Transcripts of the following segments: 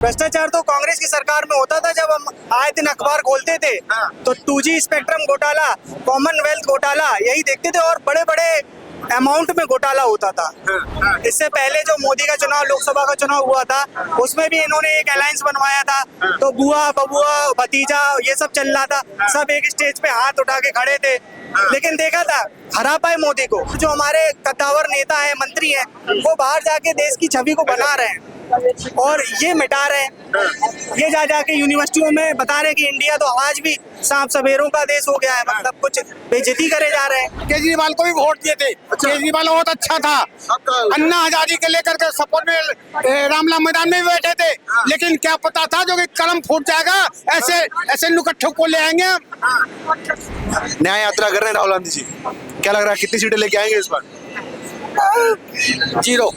भ्रष्टाचार तो कांग्रेस की सरकार में होता था। जब हम आए दिन अखबार खोलते थे तो 2G स्पेक्ट्रम घोटाला, कॉमनवेल्थ घोटाला यही देखते थे और बड़े बड़े अमाउंट में घोटाला होता था। इससे पहले जो मोदी का चुनाव, लोकसभा का चुनाव हुआ था, उसमें भी इन्होंने एक अलायंस बनवाया था। तो बुआ, बबुआ, भतीजा ये सब चल रहा था, सब एक स्टेज पे हाथ उठा के खड़े थे। लेकिन देखा था हरा पाए मोदी को। जो हमारे कद्दावर नेता है, मंत्री हैं, वो बाहर जाके देश की छवि को बना रहे हैं और ये मिटा रहे हैं। ये जा जाके यूनिवर्सिटियों में बता रहे हैं कि इंडिया तो आज भी सांप सवेरों का देश हो गया है। मतलब कुछ बेइज्जती करे जा रहे हैं। केजरीवाल को भी वोट दिए थे। केजरीवाल बहुत अच्छा था। अन्ना हजारी के लेकर के सपोर्ट में रामला मैदान में भी बैठे थे। लेकिन क्या पता था जो कि कलम फूट जाएगा, ऐसे ऐसे नुकट्ठों को ले आएंगे हम। न्याय यात्रा कर रहे हैं राहुल गांधी जी, क्या लग रहा है कितनी सीटें लेके आएंगे इस बार? 0।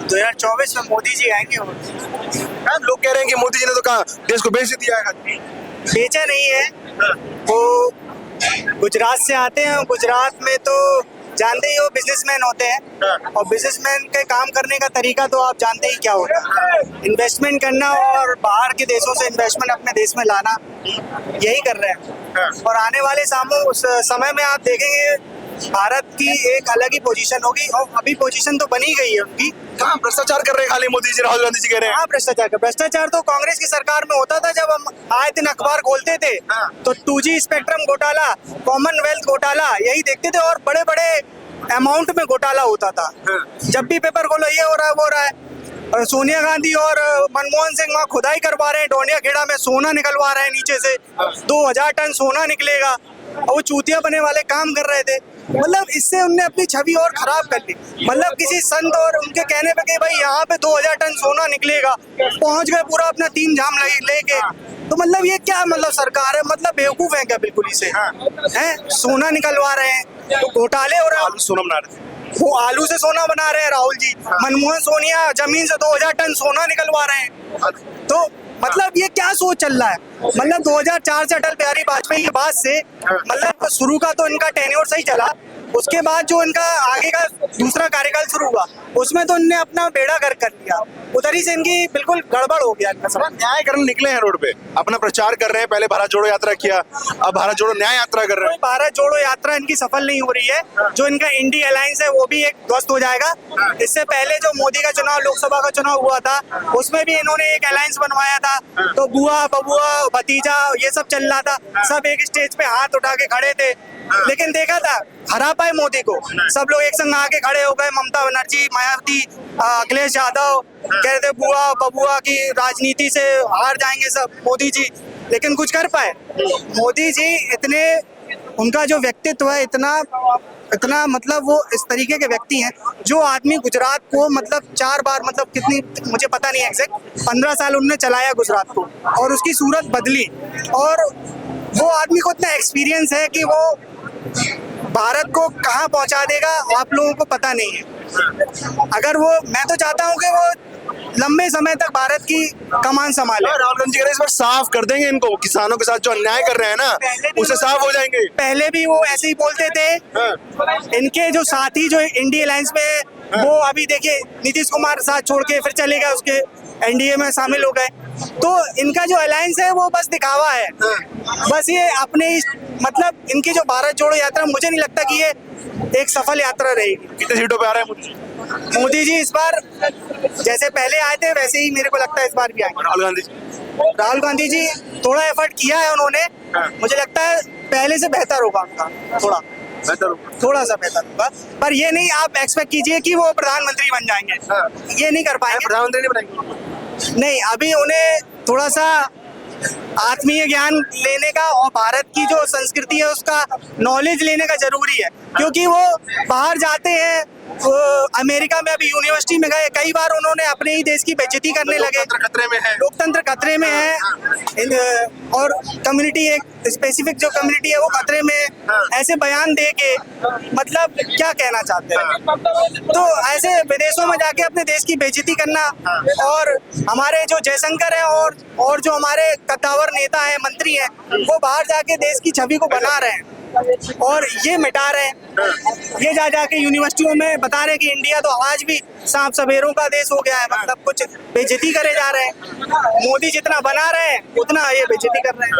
2024 में मोदी जी आएंगे। लोग कह रहे हैं कि मोदी जी ने तो कहा देश को बेच दिया है। बेचा नहीं है, वो गुजरात से आते हैं। गुजरात में तो जानते ही हो बिजनेसमैन होते हैं और बिजनेसमैन के काम करने का तरीका तो आप जानते ही क्या होता है। इन्वेस्टमेंट करना और बाहर के देशों से इन्वेस्टमेंट अपने देश में लाना, यही कर रहे हैं। और आने वाले समय में आप देखेंगे भारत की एक अलग ही पोजीशन होगी और अभी पोजीशन तो बनी गई है उनकी। कहाँ भ्रष्टाचार कर रहे हैं खाली मोदी जी, राहुल गांधी जी कह रहे हैं? हाँ, भ्रष्टाचार तो कांग्रेस की सरकार में होता था। जब हम आए दिन अखबार खोलते थे तो 2G स्पेक्ट्रम घोटाला, कॉमनवेल्थ घोटाला यही देखते थे और बड़े बड़े अमाउंट में घोटाला होता था। जब भी पेपर खोलो ये हो रहा है, वो हो रहा है। और सोनिया गांधी और मनमोहन सिंह वहाँ खुदाई करवा रहे हैं, डोनिया खेड़ा में सोना निकलवा रहे हैं, नीचे से 2000 टन सोना निकलेगा और वो चूतिया बने वाले काम कर रहे थे। मतलब इससे उनने अपनी छवि और खराब कर ली। मतलब किसी संत और उनके कहने पे कि भाई यहाँ पे 2000 टन सोना निकलेगा, पहुंच गए पूरा अपना 3 जाम लेके। तो मतलब ये क्या मतलब सरकार है, मतलब बेवकूफ है क्या बिल्कुल इसे? हैं, सोना निकलवा रहे हैं तो घोटाले हो रहे हैं। सोना बना रहे थे, वो आलू से सोना बना रहे हैं राहुल जी। मनमोहन सोनिया जमीन से 2000 टन सोना निकलवा रहे हैं। तो मतलब ये क्या सोच चल रहा है? मतलब 2004 से अटल बिहारी वाजपेयी के बाद से मतलब शुरू का तो इनका टेन्योर सही चला, उसके बाद जो इनका आगे का दूसरा कार्यकाल शुरू हुआ उसमें तो इनने अपना बेड़ा गर्क कर लिया। उधर ही से इनकी बिल्कुल गड़बड़ हो गया इनका सब। न्याय करने निकले हैं रोड पे, अपना प्रचार कर रहे हैं। पहले भारत जोड़ो यात्रा किया, अब भारत जोड़ो न्याय यात्रा कर रहे हैं। भारत जोड़ो यात्रा इनकी सफल नहीं हो रही है। जो इनका इंडिया अलायंस है वो भी एक ध्वस्त हो जाएगा। इससे पहले जो मोदी का चुनाव, लोकसभा का चुनाव हुआ था, उसमें भी इन्होंने एक अलायंस बनवाया था। तो बुआ, बबुआ, भतीजा ये सब चल रहा था, सब एक स्टेज पे हाथ उठा के खड़े थे। लेकिन देखा था हरा पाए मोदी को। सब लोग एक संग आके खड़े हो गए। ममता बनर्जी, मायावती, अखिलेश यादव कह रहे थे बुआ बबुआ की राजनीति से हार जाएंगे सब मोदी जी, लेकिन कुछ कर पाए? मोदी जी इतने, उनका जो व्यक्तित्व है इतना मतलब वो इस तरीके के व्यक्ति हैं। जो आदमी गुजरात को मतलब 4 बार, मतलब कितनी मुझे पता नहीं एग्जैक्ट, 15 साल उन्होंने चलाया गुजरात को और उसकी सूरत बदली। और वो आदमी को इतना एक्सपीरियंस है कि वो भारत को कहाँ पहुंचा देगा आप लोगों को पता नहीं है। अगर वो, मैं तो चाहता हूँ कि वो लंबे समय तक भारत की कमान संभाले। राहुल गांधी कह रहे हैं इस बार साफ कर देंगे इनको, किसानों के साथ जो अन्याय कर रहे हैं ना उसे साफ हो जाएंगे। पहले भी वो ऐसे ही बोलते थे। इनके जो साथी जो इंडिया अलायंस में, वो अभी देखिए नीतीश कुमार साथ छोड़ के फिर चले गए, उसके एनडीए में शामिल हो गए। तो इनका जो अलायंस है वो बस दिखावा है। बस ये अपने मतलब इनकी जो भारत जोड़ो यात्रा, मुझे नहीं लगता कि ये एक सफल यात्रा रहेगी। कितने सीटों पे आ रहे हैं मोदी जी? इस बार जैसे पहले आए थे वैसे ही मेरे को लगता है इस बार भी आएंगे। राहुल गांधी जी थोड़ा एफर्ट किया है उन्होंने, मुझे लगता है पहले से बेहतर होगा उनका, थोड़ा सा बेहतर होगा। पर ये नहीं आप एक्सपेक्ट कीजिए कि वो प्रधानमंत्री बन जाएंगे, ये नहीं कर पाएंगे। प्रधानमंत्री नहीं बनेंगे? नहीं, अभी उन्हें थोड़ा सा आत्मीय ज्ञान लेने का और भारत की जो संस्कृति है उसका नॉलेज लेने का जरूरी है। क्योंकि वो बाहर जाते हैं, वो अमेरिका में अभी यूनिवर्सिटी में गए, कई बार उन्होंने अपने ही देश की बेइज्जती करने लगे। खतरे में है, लोकतंत्र खतरे में है और कम्युनिटी, एक स्पेसिफिक जो कम्युनिटी है वो खतरे में है। ऐसे बयान दे के मतलब क्या कहना चाहते हैं? तो ऐसे विदेशों में जाके अपने देश की बेइज्जती करना। और हमारे जो जयशंकर है और जो हमारे कद्दावर नेता है, मंत्री हैं, वो बाहर जाके देश की छवि को बना रहे हैं। और ये मिटा रहे हैं। ये जा जाके यूनिवर्सिटियों में बता रहे हैं कि इंडिया तो आज भी सांप सवेरों का देश हो गया है, मतलब कुछ बेइज्जती करे जा रहे हैं। मोदी जितना बना रहे हैं उतना ये बेइज्जती कर रहे हैं।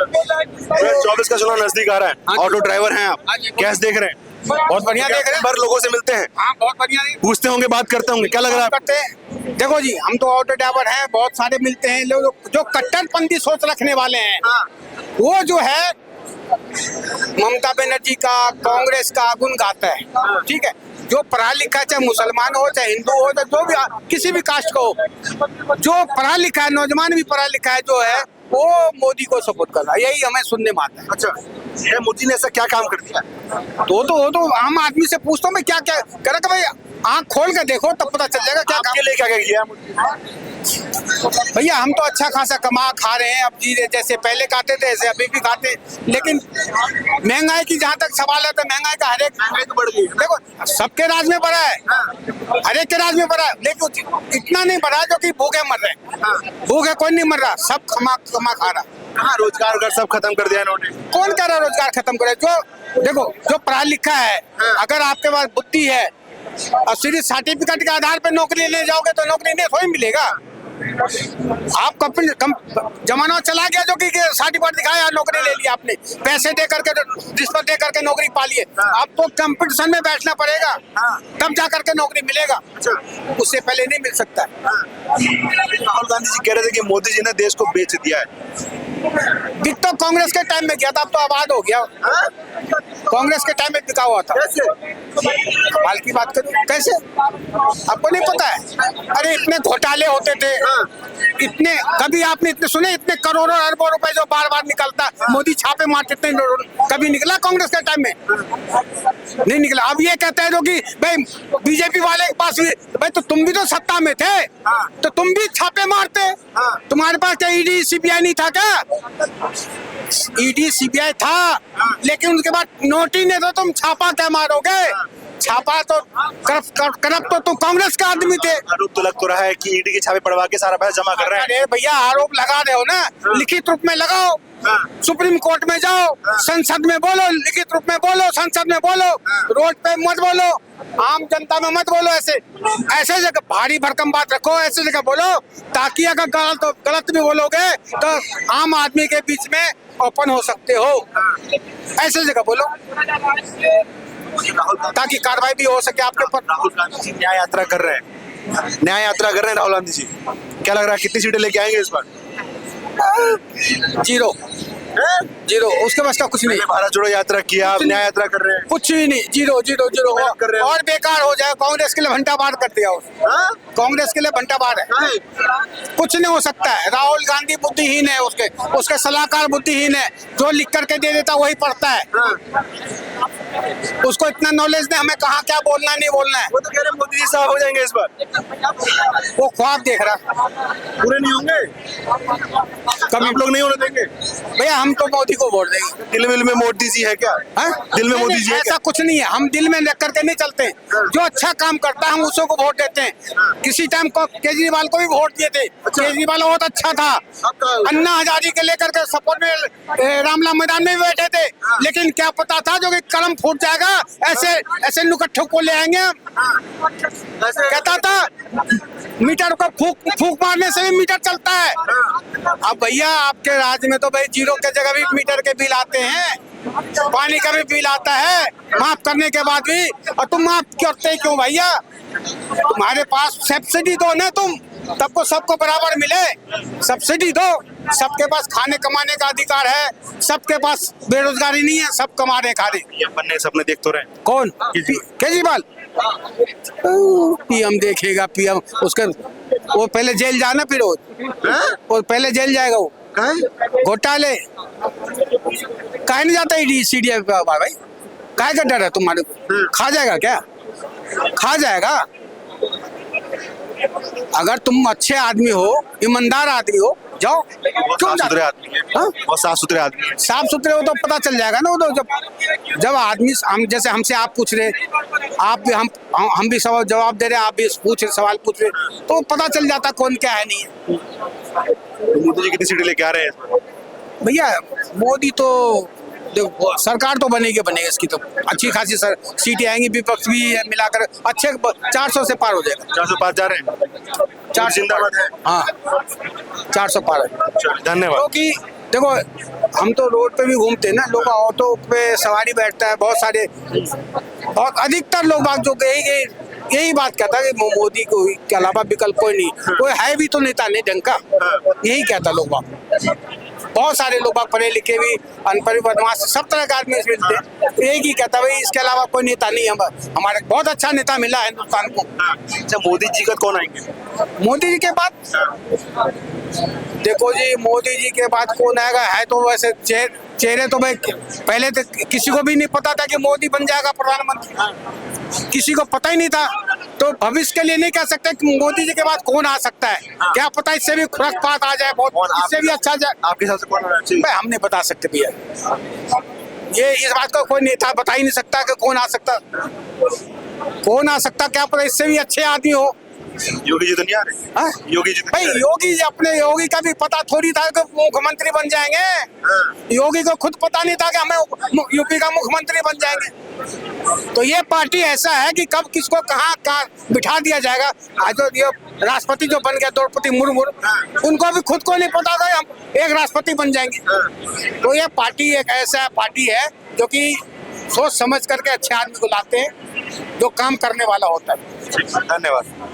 2024 का चुनाव नजदीक आ रहा है, ऑटो ड्राइवर हैं आप, कैसे देख रहे हैं? बहुत बढ़िया देख रहे हैं। बार लोगों से मिलते हैं, हाँ बहुत बढ़िया पूछते होंगे, बात करते होंगे, क्या लग रहा है? करते हैं। देखो जी, हम तो ऑटो ड्राइवर हैं, बहुत सारे मिलते हैं लोग जो कट्टरपंथी सोच रखने वाले हैं। वो जो है ममता बनर्जी का, कांग्रेस का गुण गाता है, ठीक है। जो पढ़ा लिखा है, चाहे मुसलमान हो चाहे हिंदू हो, चाहे जो भी किसी भी कास्ट का हो, जो पढ़ा लिखा है, नौजवान भी पढ़ा लिखा है जो है, वो मोदी को सपोर्ट कर रहा है। यही हमें सुनने में आता है। अच्छा, क्या मोदी ने ऐसा क्या काम कर दिया? तो आम आदमी से पूछता हूँ मैं, क्या क्या करा कि भाई आँख खोल के देखो तब पता चल जाएगा क्या आपके काम। लिए क्या क्या किया? भैया हम तो अच्छा खासा कमा खा रहे हैं, अब जी जैसे पहले खाते थे ऐसे अभी भी खाते हैं। लेकिन महंगाई की जहाँ तक सवाल है तो महंगाई का महंगाई तो बढ़ गई। देखो सबके राज में बढ़ा है, हर एक के राज में बढ़ा है, लेकिन इतना नहीं बढ़ा जो कि भूखे मर रहे हैं। भूखे कोई नहीं मर रहा, सब कमा खा रहा। हाँ, रोजगार वगैरह सब खत्म कर दिया इन्होंने। कौन कह रहा है रोजगार खत्म करे? जो देखो जो पढ़ा लिखा है, अगर आपके पास बुद्धि है और सिर्फ सर्टिफिकेट के आधार पर नौकरी लेने जाओगे तो नौकरी नहीं थोड़ी मिलेगा। आप जमाना चला गया जो कि सर्टिफिकेट दिखाया नौकरी ले लिया आपने, पैसे दे करके, रिश्वत दे करके नौकरी पा लिए। आपको कंपटीशन में बैठना पड़ेगा, तब जा करके नौकरी मिलेगा, उससे पहले नहीं मिल सकता है। राहुल गांधी जी कह रहे थे कि मोदी जी ने देश को बेच दिया है। बिक तो कांग्रेस के टाइम में गया था, अब तो आबाद हो गया। कांग्रेस के टाइम में बिका हुआ था। हाल की बात करूं कैसे, आपको नहीं पता है? अरे इतने घोटाले होते थे, इतने कभी आपने इतने सुने? इतने करोड़ों अरबों रुपए जो बार बार निकलता, मोदी छापे मारते थे, कभी निकला कांग्रेस के टाइम में? नहीं निकला। अब ये कहते हैं जो कि भाई बीजेपी वाले के पास भी, भाई तो तुम भी तो सत्ता में थे, तो तुम भी छापे मारते। तुम्हारे पास क्या ईडी सीबीआई नहीं था क्या? ईडी सीबीआई था, लेकिन उसके बाद नोट ही नहीं तो तुम छापा क्या मारोगे? छापा तो करप्ट तो तुम कांग्रेस के आदमी थे। आरोप तो लग तो रहा है कि ईडी के छापे पड़वा के सारा पैसा जमा कर रहे हैं। अरे भैया आरोप लगा रहे हो ना, लिखित रूप में लगाओ, सुप्रीम कोर्ट में जाओ, संसद में बोलो, लिखित रूप में बोलो, संसद में बोलो, रोड पे मत बोलो, आम जनता में मत बोलो। ऐसे जगह भारी भरकम बात रखो, ऐसे जगह बोलो ताकि अगर गलत भी बोलोगे तो आम आदमी के बीच में ओपन हो सकते हो। ऐसे जगह बोलो ताकि कार्रवाई भी हो सके आपके ऊपर। राहुल गांधी जी न्याय यात्रा कर रहे हैं, न्याय यात्रा कर रहे हैं राहुल गांधी जी। क्या लग रहा है कितनी सीटें लेके आएंगे इस बार? जीरो, उसके पास का कुछ नहीं। भारत जोड़ो यात्रा किया, आप न्याय यात्रा कर रहे हैं, कुछ भी नहीं, जीरो कर रहे हैं। और बेकार हो जाए। कांग्रेस के लिए घंटा बार कर दिया, कांग्रेस के लिए घंटा बार है। कुछ नहीं हो सकता है। राहुल गांधी बुद्धिहीन है, उसके सलाहकार बुद्धिहीन है, जो लिख करके दे देता वही पढ़ता है। उसको इतना नॉलेज नहीं हमें कहाँ क्या बोलना है नहीं बोलना है। वो तो कह रहे हैं मोदी जी साहब हो जाएंगे इस बार। वो ख्वाब देख रहा, पूरे नहीं होंगे, कभी आप लोग नहीं होने देंगे। भैया हम तो मोदी को वोट देंगे। दिल में मोदी जी है क्या? दिल में मोदी जी है? ऐसा कुछ नहीं है, हम दिल में रख करके नहीं चलते। जो अच्छा काम करता है हम उसी को वोट देते हैं। किसी टाइम को केजरीवाल को भी वोट दिए थे, केजरीवाल बहुत अच्छा था। अन्ना हजारी के लेकर के सपोर्ट में रामला मैदान में बैठे थे, लेकिन क्या पता था जो कि कलम फूट जाएगा, ऐसे नुकट्ठों को ले आएंगे हम। कहता था मीटर को फूक मारने से भी मीटर चलता है। अब भैया आपके राज्य में तो भाई जीरो के जगह भी मीटर के बिल आते हैं, पानी का भी बिल आता है माफ करने के बाद भी, और तुम माफ करते क्यों भैया? तुम्हारे पास सब्सिडी दो ना, तुम तब को सबको बराबर मिले। सब्सिडी दो, सबके पास खाने कमाने का अधिकार है, सबके पास बेरोजगारी नहीं है, सब कमा रहे खा रहे। बनने सपने देख तो रहे हैं। कौन? केजरीवाल पीएम देखेगा, पीएम उसके वो पहले जेल जाना, फिर वो पहले जेल जाएगा। वो घोटाले काहे नहीं जाता ईडी सीडीआई भाई? काहे का डर है तुम्हारे को? खा जाएगा क्या? खा जाएगा। अगर तुम अच्छे आदमी हो, ईमानदार आदमी हो, जाओ। साफ सुथरे आदमी है, बहुत साफ सुथरे आदमी है। साफ सुथरे हो तो पता चल जाएगा ना। वो तो जब आदमी हम जैसे हमसे आप पूछ रहे, आप भी हम भी सवाल जवाब दे रहे, आप भी सवाल पूछ रहे, तो पता चल जाता कौन क्या है नहीं है। मोदी जी कितनी सीटें लेके आ रहे हैं? भैया मोदी तो देखो सरकार तो बनेगी बनेगी, इसकी तो अच्छी खासी सीटें आएंगी, विपक्ष भी मिलाकर अच्छे 400 से पार हो जाएगा। 400 पार जा रहे हैं, 4 जिंदाबाद है। हाँ 400 पार है। धन्यवाद। क्योंकि देखो हम तो रोड पे भी घूमते हैं ना, लोग ऑटो पे सवारी बैठता है बहुत सारे, और अधिकतर लोग बाग जो यही बात कहता है कि मोदी को के अलावा विकल्प कोई नहीं, कोई है भी तो नेता नहीं ढंग का, यही कहता लोग बाग। बहुत सारे लोग बाग पढ़े लिखे भी, अनपढ़ बदमाश सब तरह के आदमी इसमें मिलते हैं, एक ही कहता भाई इसके अलावा कोई नेता नहीं। हमारे बहुत अच्छा नेता मिला है हिंदुस्तान को। अच्छा मोदी जी का कौन आएंगे? मोदी जी के बाद देखो जी, मोदी जी के बाद कौन आएगा, है तो वैसे चेहरे तो भाई पहले तो किसी को भी नहीं पता था कि मोदी बन जाएगा प्रधानमंत्री, किसी को पता ही नहीं था। तो भविष्य के लिए नहीं कह सकते कि मोदी जी के बाद कौन आ सकता है, क्या पता इससे भी खुराक आ जाए, बहुत इससे भी अच्छा जाए। आपके हिसाब से कौन आना चाहिए? भाई हम नहीं बता सकते भैया, ये इस बात का कोई नेता बता ही नहीं सकता कि कौन आ सकता, क्या पता इससे भी अच्छे आदमी हो। योगी जी तो नहीं आ रहे? हाँ? योगी जी तो भाई नहीं आ रहे? योगी का भी पता थोड़ी था कि मुख्यमंत्री बन जाएंगे, योगी को खुद पता नहीं था कि हमें यूपी का मुख्यमंत्री बन जाएंगे। तो ये पार्टी ऐसा है कि कब किसको कहाँ बिठा दिया जाएगा। आज जो ये राष्ट्रपति जो बन गया द्रौपदी मुर्मू, उनको भी खुद को नहीं पता था हम एक राष्ट्रपति बन जाएंगे। तो ये पार्टी एक ऐसा पार्टी है जो कि सोच समझ करके अच्छे आदमी को लाते हैं, जो काम करने वाला होता है। धन्यवाद।